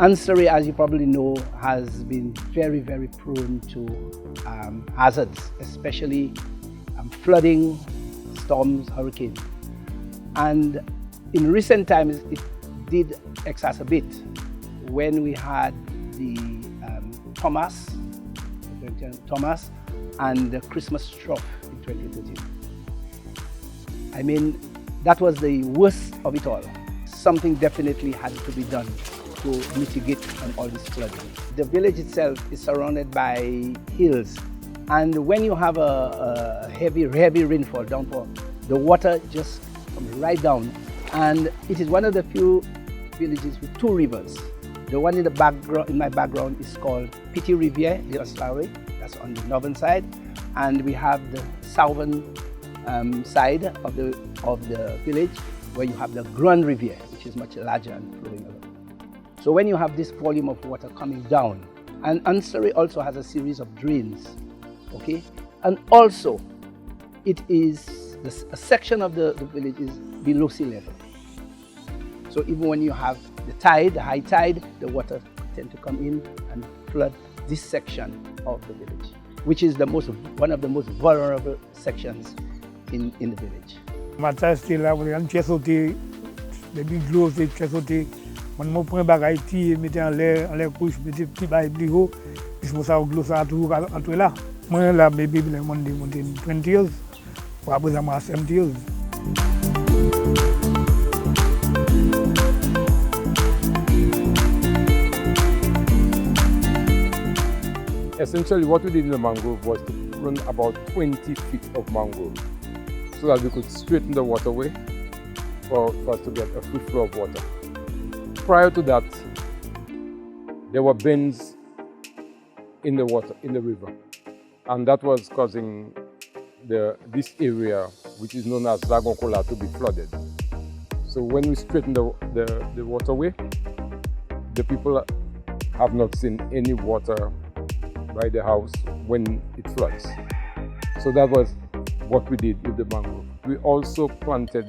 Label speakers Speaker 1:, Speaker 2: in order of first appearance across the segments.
Speaker 1: Anse La Raye, as you probably know, has been very, very prone to hazards, especially flooding, storms, hurricanes. And in recent times, it did exacerbate when we had the Thomas and the Christmas trough in 2013. I mean, that was the worst of it all. Something definitely had to be done to mitigate on all this flooding. The village itself is surrounded by hills, and when you have a heavy rainfall, downpour, the water just comes right down, and it is one of the few villages with two rivers. The one in the background, in my background, is called Petit Rivière de Anse La Raye, that's on the northern side, and we have the southern side of the village, where you have the Grand Rivière, which is much larger and flowing along. So when you have this volume of water coming down, and Anse La Raye also has a series of drains, okay? And also, it is, a section of the village is below sea level. So even when you have the tide, the high tide, the water tend to come in and flood this section of the village, which is one of the most vulnerable sections in the village.
Speaker 2: Matin, c'était là, on a sauté, les biglots, c'est sauté. On prend bagaille, mettait en l'air couche, mettait petit bail plus haut. C'est pour ça que ça a toujours entre là. Moi, là, baby, je monte 20 years. Après, ça m'a 70 years.
Speaker 3: Essentially, what we did in the mangrove was to run about 20 feet of mangrove so that we could straighten the waterway for us to get a free flow of water. Prior to that, there were bends in the water, in the river, and that was causing this area, which is known as Zagonkola, to be flooded. So when we straightened the waterway, the people have not seen any water by the house when it floods. So that was what we did with the mangrove. We also planted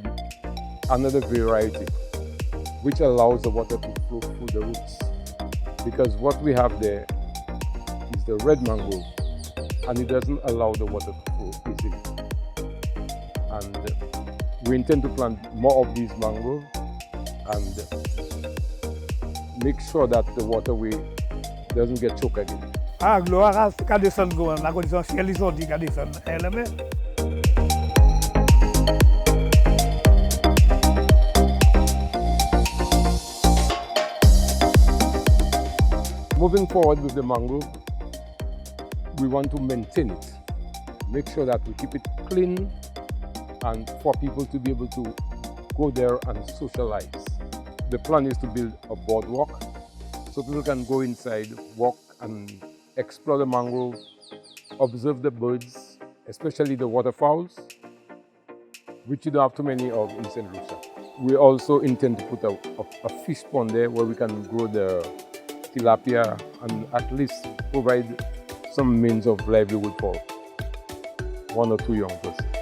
Speaker 3: another variety which allows the water to flow through the roots. Because what we have there is the red mangrove, and it doesn't allow the water to flow easily. And we intend to plant more of these mangrove and make sure that the waterway doesn't get choked again.
Speaker 2: Ah, gloire, quand descend la condition ciel ils sont dit qu'à descendre elle-même.
Speaker 3: Moving forward with the mangrove, we want to maintain it, make sure that we keep it clean and for people to be able to go there and socialize. The plan is to build a boardwalk so people can go inside, walk and explore the mangrove, observe the birds, especially the waterfowls, which you don't have too many of in Saint Lucia. We also intend to put a fish pond there where we can grow the tilapia and at least provide some means of livelihood for 1 or 2 young persons.